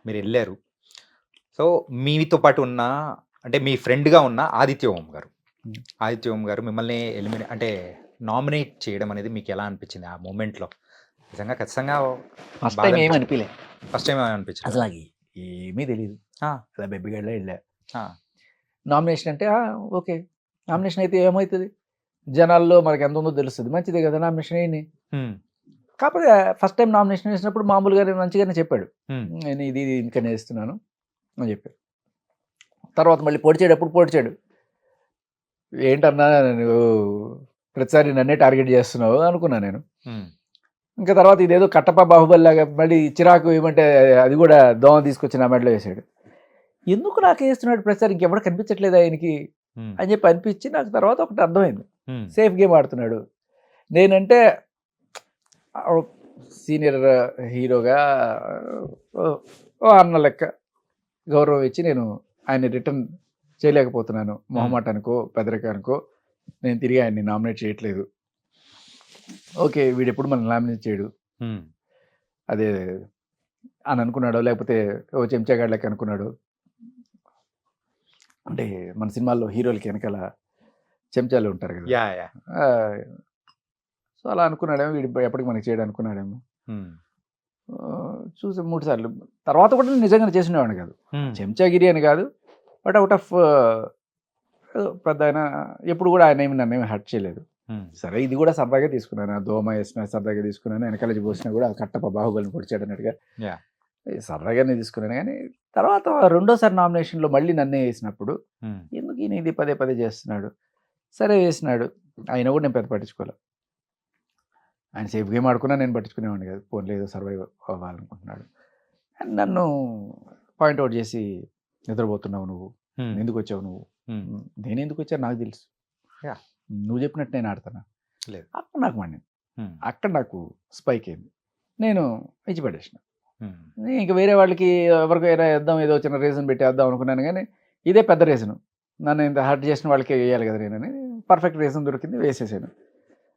మీరెళ్లారు. So, మీతో పాటు ఉన్న అంటే మీ ఫ్రెండ్‌గా ఉన్న ఆదిత్య ఓం గారు. హ్మ్. ఆదిత్య ఓం గారు మిమ్మల్ని అంటే నామినేట్ చేయడం అనేది మీకెలా అనిపించింది ఆ మొమెంట్‌లో? నిజంగా ఖచ్చితంగా ఫస్ట్ బాధ టైమ్ ఏమి అనిపించింది. అనిపియలే. ఫస్ట్ టైమ్ ఏమి అనిపించలేదా? అసలు నాకు ఏమీ తెలీదు. ఆ! అలా బెబ్బిగాడిలా ఎళ్ళా. ఆ! నామినేషన్ అంటే ఓకే. నామినేషన్ అయితే ఏమైతది? జనాల్లో మనకెంతుందో తెలుస్తది. మంచిదే కదా! నామినేషన్ ఎయని. హ్మ్. కాకపోతే ఫస్ట్ టైమ్ నామినేషన్ ఏసినప్పుడు మామూలుగానే మంచిగానే చెప్పాడు. హ్మ్. నేను ఇది ఇందుకనే ఏస్తున్నాను అని చెప్పాడు. తర్వాత మళ్ళీ పొడిచాడు. ఏంటన్నా నువ్వు ప్రతిసారి నన్నే టార్గెట్ చేస్తున్నావు అనుకున్నా నేను. హ్మ్. ఇంకా తర్వాత ఇదేదో కట్టప్ప బాహుబలిలాగా మళ్ళీ చిరాకు ఏమంటే అది కూడా దోమ తీసుకొచ్చి నా మెడలో వేసాడు. ఎందుకు నాకు వేస్తున్నాడు ప్రతిసారి ఇంకెవడ కనిపించట్లేదు ఆయనకి హ్మ్. అని చెప్పి అనిపించి నాకు తర్వాత ఒకటి అర్థమైంది. హ్మ్. సేఫ్ గేమ్ ఆడుతున్నాడు. నేనంటే సీనియర్ హీరోగా ఓ అన్న లెక్క గౌరవం ఇచ్చి నేను ఆయన రిటర్న్ చేయలేకపోతున్నాను. మొహమాటానికో పెదరికానికో నేను తిరిగి ఆయన్ని నామినేట్ చేయట్లేదు. ఓకే వీడెప్పుడు మనల్ని నామినేట్ చేయడు. హ్మ్. అదే అని అనుకున్నాడో లేకపోతే ఓ చెంచాగాడు లెక్క అనుకున్నాడు. అంటే మన సినిమాల్లో హీరోలకి వెనకాల చెంచాలు ఉంటారు కదా. యాహ్! యాహ్! సో అలా అనుకున్నాడేమో వీడు ఎప్పటికి మనకి చేయడు అనుకున్నాడేమో. హ్మ్. చూసి 3 సార్లు తర్వాత కూడా నేను నిజంగానే చేసినవాడిని కాదు. హ్మ్. చెంచాగిరి అని కాదు. బట్ అవుట్ ఆఫ్ పెద్ద ఆయన ఎప్పుడు కూడా ఆయన ఏమి నన్ను ఏమి హర్ట్ చేయలేదు. హ్మ్. సరే ఇది కూడా సరదాగా తీసుకున్నాను. ఆ దోమ వేసిన సరదాగా తీసుకున్నాను. వెనకాల పోసినా కూడా కట్టప్ప బాహుబలిని పొడిచాడు అన్నట్టుగా యాహ్! సరదాగానే తీసుకున్నాను. కానీ తర్వాత రెండోసారి నామినేషన్లో మళ్ళీ నన్నే వేసినప్పుడు హ్మ్. ఎందుకు ఈయన ఇది పదే పదే చేస్తున్నాడు. సరే వేసినాడు. అయినా కూడా నేను పెద్ద పట్టించుకోలేదు. ఆయన సేఫ్ గేమ్ ఆడుకున్నా నేను పట్టించుకునేవాడిని కాదు. పోన్లే ఏదో సర్వైవ్ అవ్వాలనుకుంటున్నాడు. అండ్ నన్ను పాయింట్అవుట్ చేసి నిద్రపోతున్నావు నువ్వు, హ్మ్. ఎందుకు వచ్చావు నువ్వు, హ్మ్. నేను ఎందుకు వచ్చాను నాకు తెలుసు, యాహ్! నువ్వు చెప్పినట్టు నేను ఆడతాను. లేదు. అక్కడ నాకు మండింది. హ్మ్. అక్కడ నాకు స్పైక్ అయింది. నేను ఇచ్చిపడేసిన. హ్మ్. ఇంక వేరే వాళ్ళకి ఎవరికైనా వేద్దాం ఏదో చిన్న రీజన్ పెట్టి వేద్దాం అనుకున్నాను. కానీ ఇదే పెద్ద రీజను. నన్ను ఇంత హర్ట్ చేసిన వాళ్ళకి వేయాలి కదా నేనని పర్ఫెక్ట్ రీజన్ దొరికింది, వేసేసాను.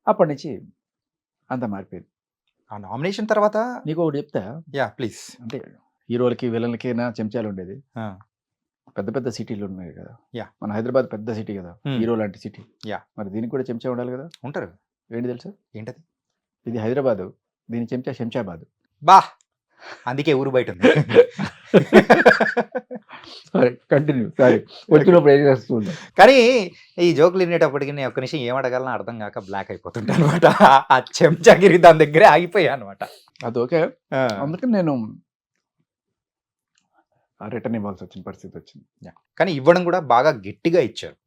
అప్పటి నుంచి అంతా మారిపోయింది. ఆ నామినేషన్ తర్వాత నీకు ఒకటి చెప్తా. యాహ్! ప్లీజ్. అంటే హీరోలకి విలన్లకైనా చెంచాలు ఉండేది. ఆ! పెద్ద పెద్ద సిటీలు ఉన్నాయి కదా. యాహ్! మన హైదరాబాద్ పెద్ద సిటీ కదా, హ్మ్. హీరో లాంటి సిటీ. యాహ్! మరి దీనికి కూడా చెంచా ఉండాలి కదా. ఉంటారు. ఏంటి తెలుసా? ఏంటది? ఇది హైదరాబాదు, దీని చెంచా శంషాబాద్. బా! అందుకే ఊరు బయటుంది. Sorry continue. Sorry okay. వచ్చినప్పుడు ఏం చేస్తుంది. కానీ ఈ జోకులు వినేటప్పటికి నేను ఒక్క నిమిషం ఏం అడగాలనో అర్థం గాక బ్లాక్ అయిపోతుంటానన్నమాట. ఆ చెంచాగిరి దాని దగ్గరే ఆగిపోయానన్నమాట. అది ఓకే. ఆ! అందుకని నేను రిటర్న్ ఇవ్వాల్సి వచ్చిన పరిస్థితి వచ్చింది. యాహ్! కానీ ఇవ్వడం కూడా బాగా గట్టిగా ఇచ్చారు.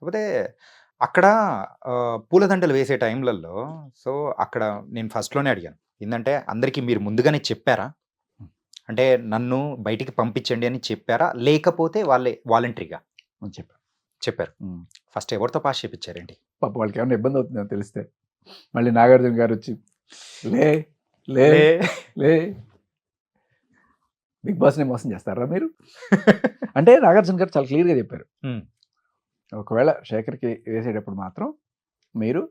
కాకపోతే అక్కడ పూలదండలు వేసే టైంలలో సో, అక్కడ నేను ఫస్ట్‌లోనే అడిగాను. ఏందంటే అందరికి మీరు ముందుగానే చెప్పారా? అంటే నన్ను బయటికి పంపించండి అని చెప్పారా? లేకపోతే వాళ్ళే వాలంటరీగా అని చెప్పాను. చెప్పారు. ఫస్ట్ ఎవరితో పాస్ చేపిచ్చారేంటి? పాప వాళ్ళకి ఏమైనా ఇబ్బంది అవుతుందని తెలిస్తే మళ్ళీ నాగార్జున గారు వచ్చి లే లే లే లే బిగ్ బాస్ని మోసం చేస్తారా మీరు అంటే నాగార్జున గారు చాలా క్లియర్గా చెప్పారు. హ్మ్. ఒకవేళ శేఖర్కి వేసేటప్పుడు మాత్రం మీరు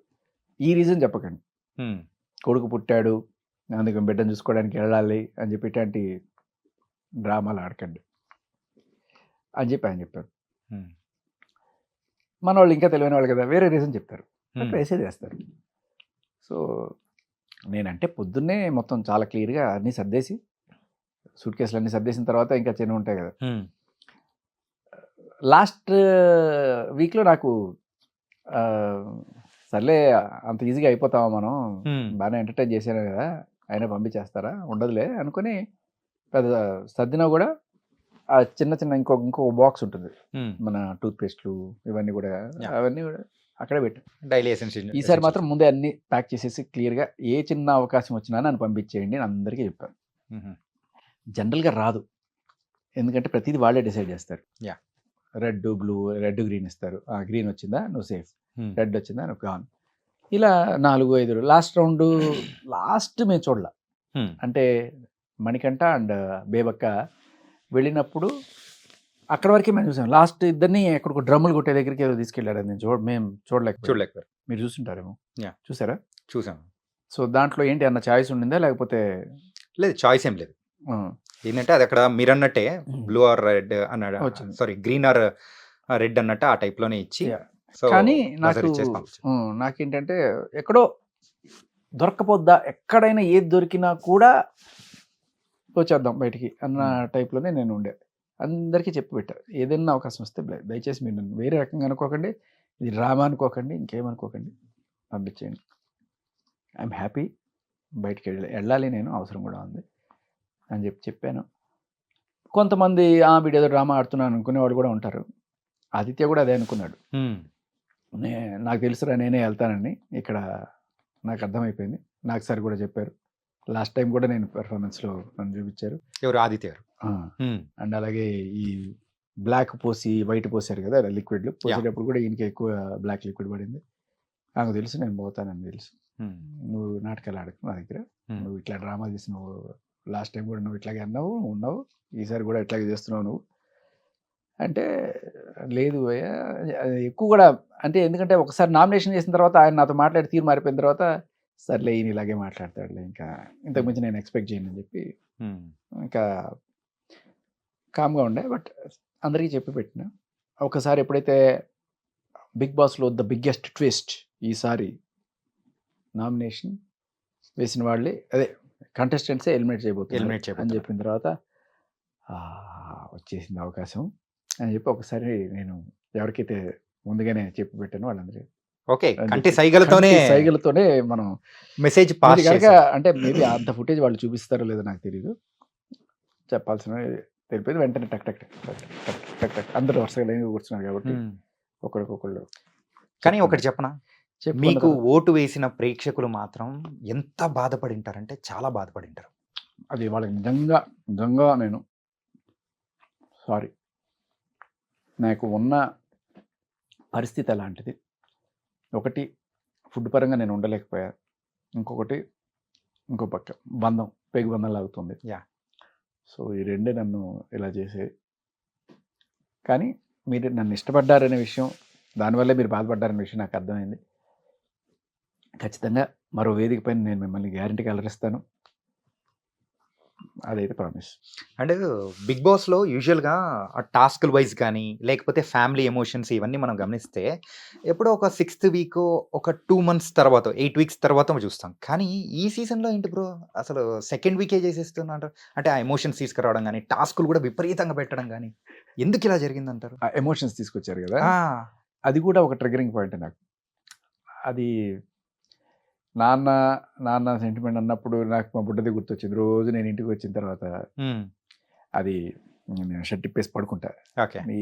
ఈ రీజన్ చెప్పకండి. హ్మ్. కొడుకు పుట్టాడు అందుకని బిడ్డను చూసుకోవడానికి వెళ్ళాలి అని చెప్పి ఇట్లాంటి డ్రామాలు ఆడకండి అని చెప్పి ఆయన చెప్పారు. హ్మ్. మన వాళ్ళు ఇంకా తెలియని వాళ్ళు కదా, వేరే రీజన్ చెప్తారు, హ్మ్. వేసేది వేస్తారు. సో నేనంటే పొద్దున్నే మొత్తం చాలా క్లియర్గా అన్నీ సర్దేసి సూట్ కేసులు అన్నీ సర్దేసిన తర్వాత ఇంకా చిన్న ఉంటాయి కదా. హ్మ్. లాస్ట్ వీక్లో నాకు సర్లే అంత ఈజీగా అయిపోతామా మనం, హ్మ్. బాగానే ఎంటర్టైన్ చేశాను కదా, అయినా పంపించేస్తారా ఉండదులే అనుకుని పెద్ద సర్దినా కూడా ఆ చిన్న చిన్న ఇంకో బాక్స్ ఉంటుంది హ్మ్. మన టూత్ పేస్ట్లు ఇవన్నీ కూడా, యాహ్! అవన్నీ కూడా అక్కడే పెట్టాను. డైలీ ఈసారి మాత్రం ముందే అన్ని ప్యాక్ చేసేసి క్లియర్గా ఏ చిన్న అవకాశం వచ్చినా నన్ను పంపించేయండి అని అందరికీ చెప్పాను. హుహు. జనరల్గా రాదు, ఎందుకంటే ప్రతిదీ వాళ్ళే డిసైడ్ చేస్తారు. Yeah! Red blue, red green ఇస్తారు. గ్రీన్ వచ్చిందా నువ్వు సేఫ్, హ్మ్. రెడ్ వచ్చిందా నువ్వు గాన్. ఇలా 4-5 లాస్ట్ రౌండ్ లాస్ట్ మేము చూడాల. హ్మ్. అంటే మణికంఠ అండ్ బేబక్క వెళ్ళినప్పుడు అక్కడ వరకే మేము చూసాం. లాస్ట్ ఇద్దరిని ఎక్కడికో డ్రమ్ములు కొట్టే దగ్గరికి ఏదో తీసుకెళ్ళాడు. అది మేము చూడలేకపోయాం. మీరు చూస్తుంటారేమో. యాహ్! చూసారా? చూసాను. సో దాంట్లో ఏంటి అన్న చాయిస్ ఉండిందా లేకపోతే లేదు చాయిస్ ఏం లేదు. ఏంటంటే అది అక్కడ మీరు అన్నట్టే బ్లూ ఆర్ రెడ్ అన్నాడు, వచ్చింది. సారీ గ్రీన్ ఆర్ రెడ్ అన్నట్టు ఆ టైప్లోనే ఇచ్చి Yeah. సో కానీ బజర్ నాకు ఇచ్చేసి పంపించారు. నాకేంటంటే ఎక్కడో దొరకపోద్దా, ఎక్కడైనా ఏది దొరికినా కూడా వచ్చేద్దాం బయటికి అన్న టైప్లోనే నేను ఉండే. అందరికీ చెప్పి పెట్టా, ఏదైనా అవకాశం వస్తే దయచేసి మీరు నన్ను వేరే రకంగా అనుకోకండి, ఇది డ్రామా అనుకోకండి, ఇంకేమనుకోకండి, పంపించేయండి. ఐఎమ్ హ్యాపీ, బయటికి వెళ్ళాలి, నేను అవసరం కూడా ఉంది అని చెప్పాను. కొంతమంది వీడేదో డ్రామా ఆడుతున్నాను అనుకునే వాళ్ళు కూడా ఉంటారు. ఆదిత్య కూడా అదే అనుకున్నాడు. నాకు తెలుసురా, నేనే వెళ్తానని, ఇక్కడ నాకు అర్థమైపోయింది. నాకు సార్ కూడా చెప్పారు. లాస్ట్ టైం కూడా నేను పెర్ఫార్మెన్స్లో నన్ను చూపించారు. ఎవరు ఆదిత్య గారు? అండ్ అలాగే ఈ బ్లాక్ పోసి వైట్ పోసారు కదా లిక్విడ్లు, పోసేటప్పుడు కూడా ఈయనకి ఎక్కువ బ్లాక్ లిక్విడ్ పడింది. నాకు తెలుసు నేను పోతానని తెలుసు. నువ్వు నాటకాలు ఆడకు నా దగ్గర, నువ్వు ఇట్లా డ్రామా చేసి, నువ్వు లాస్ట్ టైం కూడా నువ్వు ఇట్లాగే ఉన్నావు, ఈసారి కూడా ఇట్లాగే చేస్తున్నావు నువ్వు అంటే, లేదు ఎక్కువ కూడా అంటే, ఎందుకంటే ఒకసారి నామినేషన్ చేసిన తర్వాత ఆయన నాతో మాట్లాడి తీరు మారిపోయిన తర్వాత, సర్లే ఈయన ఇలాగే మాట్లాడతాడులే, ఇంకా ఇంతకుమించి నేను ఎక్స్పెక్ట్ చేయను అని చెప్పి ఇంకా కామ్గా ఉండే. బట్ అందరికీ చెప్పి పెట్టిన, ఒకసారి ఎప్పుడైతే బిగ్ బాస్లో ద బిగ్గెస్ట్ ట్విస్ట్, ఈసారి నామినేషన్ వేసిన వాళ్ళే, అదే కంటెస్టెంట్సే ఎలిమినేట్ చేయబోతున్నారు అని చెప్పిన తర్వాత వచ్చేసింది అవకాశం అని చెప్పి ఒకసారి నేను ఎవరికైతే ముందుగానే చెప్పి పెట్టాను వాళ్ళందరూ ఓకే కంటి సైగలతోనే మనం మెసేజ్ అంటే మేబీ అంత ఫుటేజ్ వాళ్ళు చూపిస్తారో లేదో నాకు తెలియదు, చెప్పాల్సిన తెలిపోయింది. వెంటనే టక్ టక్ టక్ టక్ టక్ టక్ అందరూ వరుసగా లైన్గా కూర్చున్నారు కాబట్టి ఒకరికొకళ్ళు. కానీ ఒకటి చెప్పనా, మీకు ఓటు వేసిన ప్రేక్షకులు మాత్రం ఎంత బాధపడింటారంటే చాలా బాధపడింటారు. అది వాళ్ళకి నిజంగా నేను సారీ, నాకు ఉన్న పరిస్థితి అలాంటిది. ఒకటి ఫుడ్ పరంగా నేను ఉండలేకపోయా, ఇంకొకటి ఇంకో పక్క బంధం పేగు బంధం లాగుతుంది. సో ఈ రెండే నన్ను ఇలా చేసేది. కానీ మీరు నన్ను ఇష్టపడ్డారనే విషయం, దానివల్లే మీరు బాధపడ్డారనే విషయం నాకు అర్థమైంది. ఖచ్చితంగా మరో వేదిక పైన నేను మిమ్మల్ని గ్యారంటీగా అలరిస్తాను, అదైతే ప్రామిస్. అండ్ బిగ్ బాస్లో యూజువల్గా టాస్క్ల వైజ్ కానీ లేకపోతే ఫ్యామిలీ ఎమోషన్స్ ఇవన్నీ మనం గమనిస్తే ఎప్పుడో ఒక 6th వీక్, ఒక 2 months తర్వాత, 8 weeks తర్వాత చూస్తాం. కానీ ఈ సీజన్లో ఏంటి బ్రో, అసలు సెకండ్ వీకే చేసేస్తున్నారు. అంటే ఆ ఎమోషన్స్ తీసుకురావడం కానీ, టాస్కులు కూడా విపరీతంగా పెట్టడం కానీ, ఎందుకు ఇలా జరిగిందంటారు? ఆ ఎమోషన్స్ తీసుకొచ్చారు కదా, అది కూడా ఒక ట్రిగరింగ్ పాయింట్ నాకు. అది నాన్న సెంటిమెంట్ అన్నప్పుడు నాకు మా బుడ్డది గుర్తొచ్చింది. రోజు నేను ఇంటికి వచ్చిన తర్వాత అది నేను షర్ట్ ఇప్పేసి పడుకుంటా.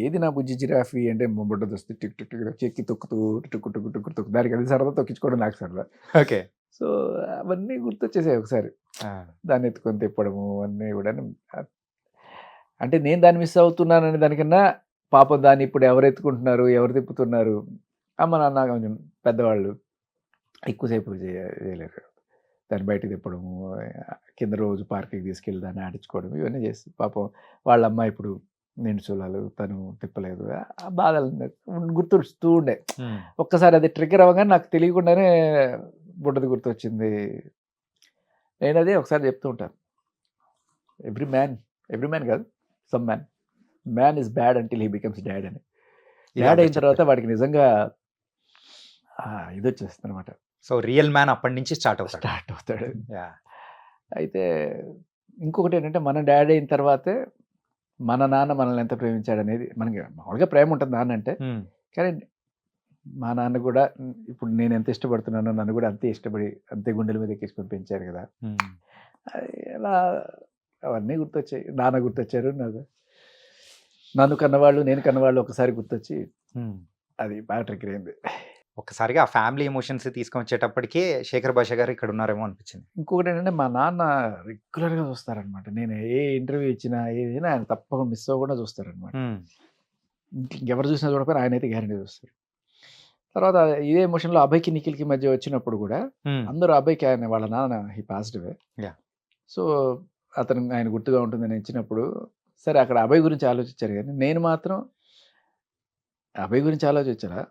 ఏది నా బుజ్జి జిరాఫీ అంటే మా బుడ్డది వస్తే టిక్ టిక్ టిక్ చెక్కి తొక్కుతూ టుక్కు టుక్కు టుక్కు తొక్కు, దానికి అది సరదా, తొక్కించుకోవడం నాకు సరదా. ఓకే, సో అవన్నీ గుర్తొచ్చేసాయి ఒకసారి. దాన్ని ఎత్తుకొని తిప్పడము అన్నీ కూడా, అంటే నేను దాన్ని మిస్ అవుతున్నానని దానికన్నా పాపం దాన్ని ఇప్పుడు ఎవరు ఎత్తుకుంటున్నారు, ఎవరు తిప్పుతున్నారు, అమ్మ నాన్న కొంచెం పెద్దవాళ్ళు ఎక్కువసేపు చేయలేరు. దాన్ని బయటకు తిప్పడము, కింద రోజు పార్క్కి తీసుకెళ్ళి దాన్ని ఆడించుకోవడం, ఇవన్నీ చేసి పాపం వాళ్ళ అమ్మ ఇప్పుడు నిండు చూలాలు, తను తిప్పలేదు, ఆ బాధలు గుర్తుస్తూ ఉండే. ఒక్కసారి అది ట్రిగ్గర్ అవ్వగానే నాకు తెలియకుండానే బుడ్డది గుర్తొచ్చింది. నేను అదే ఒకసారి చెప్తూ ఉంటాను, ఎవ్రీ మ్యాన్ కాదు, some man is bad until he becomes dad అని. డాడ్ అయిన తర్వాత వాడికి నిజంగా ఇది వచ్చేస్తుంది అనమాట. సో రియల్ మ్యాన్ అప్పటి నుంచి స్టార్ట్ అవుతాడు. అయితే ఇంకొకటి ఏంటంటే, మన డాడీ అయిన తర్వాతే మన నాన్న మనల్ని ఎంత ప్రేమించాడు అనేది, మనకి మామూలుగా ప్రేమ ఉంటుంది నాన్న అంటే, కానీ మా నాన్న కూడా ఇప్పుడు నేను ఎంత ఇష్టపడుతున్నానో నన్ను కూడా అంతే ఇష్టపడి, అంతే గుండెల మీద ఎక్కించుకొని పెంచారు కదా. అలా అవన్నీ గుర్తొచ్చాయి. నాన్న గుర్తొచ్చారు నాకు, నన్ను కన్నవాళ్ళు, నేను కన్నవాళ్ళు ఒకసారి గుర్తొచ్చి అది బాగా ట్రిగ్గర్ అయింది. ఒక్కసారిగా ఆ ఫ్యామిలీ ఎమోషన్స్ తీసుకొని వచ్చేటప్పటికే శేఖర్ భాష గారు ఇక్కడ ఉన్నారేమో అనిపించింది. ఇంకొకటి ఏంటంటే, మా నాన్న రెగ్యులర్గా చూస్తారనమాట. నేను ఏ ఇంటర్వ్యూ ఇచ్చినా ఏదైనా ఆయన తప్పకుండా మిస్ అవ్వకుండా చూస్తారనమాట. ఇంకెవరు చూసినా చూడకపోయినా ఆయన అయితే గ్యారెంటీ చూస్తారు. తర్వాత ఇదే ఎమోషన్లో అభయ్కి నిఖిల్కి మధ్య వచ్చినప్పుడు కూడా అందరూ అభయ్కి ఆయన వాళ్ళ నాన్న హీ పాస్డ్ అవే. సో ఆయన గుర్తుగా ఉంటుందని ఇచ్చినప్పుడు, సరే అక్కడ అభయ్ గురించి ఆలోచించారు, కానీ నేను మాత్రం అభయ్ గురించి ఆలోచించారా,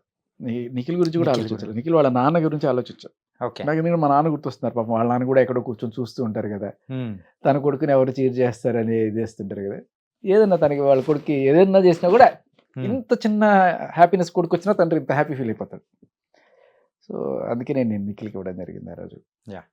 నిఖిల్ గురించి కూడా ఆలోచించారు, నిఖిల్ వాళ్ళ నాన్న గురించి ఆలోచించారు. ఓకే. నాకు ఎందుకంటే మా నాన్న గుర్తొస్తున్నారు. పాపం వాళ్ళ నాన్న కూడా ఎక్కడో కూర్చొని చూస్తూ ఉంటారు కదా! తన కొడుకుని ఎవరు చీర్ చేస్తారని ఇది చేస్తుంటారు కదా! ఏదన్నా తనకి వాళ్ళ కొడుక్కి ఏదన్నా చేసినా కూడా ఇంత చిన్న హ్యాపీనెస్ కొడుకొచ్చినా తండ్రి ఇంత హ్యాపీ ఫీల్ అయిపోతాడు. సో అందుకే నేను నిఖిల్‌కి ఇవ్వడం జరిగింది ఆ రోజు. యాహ్!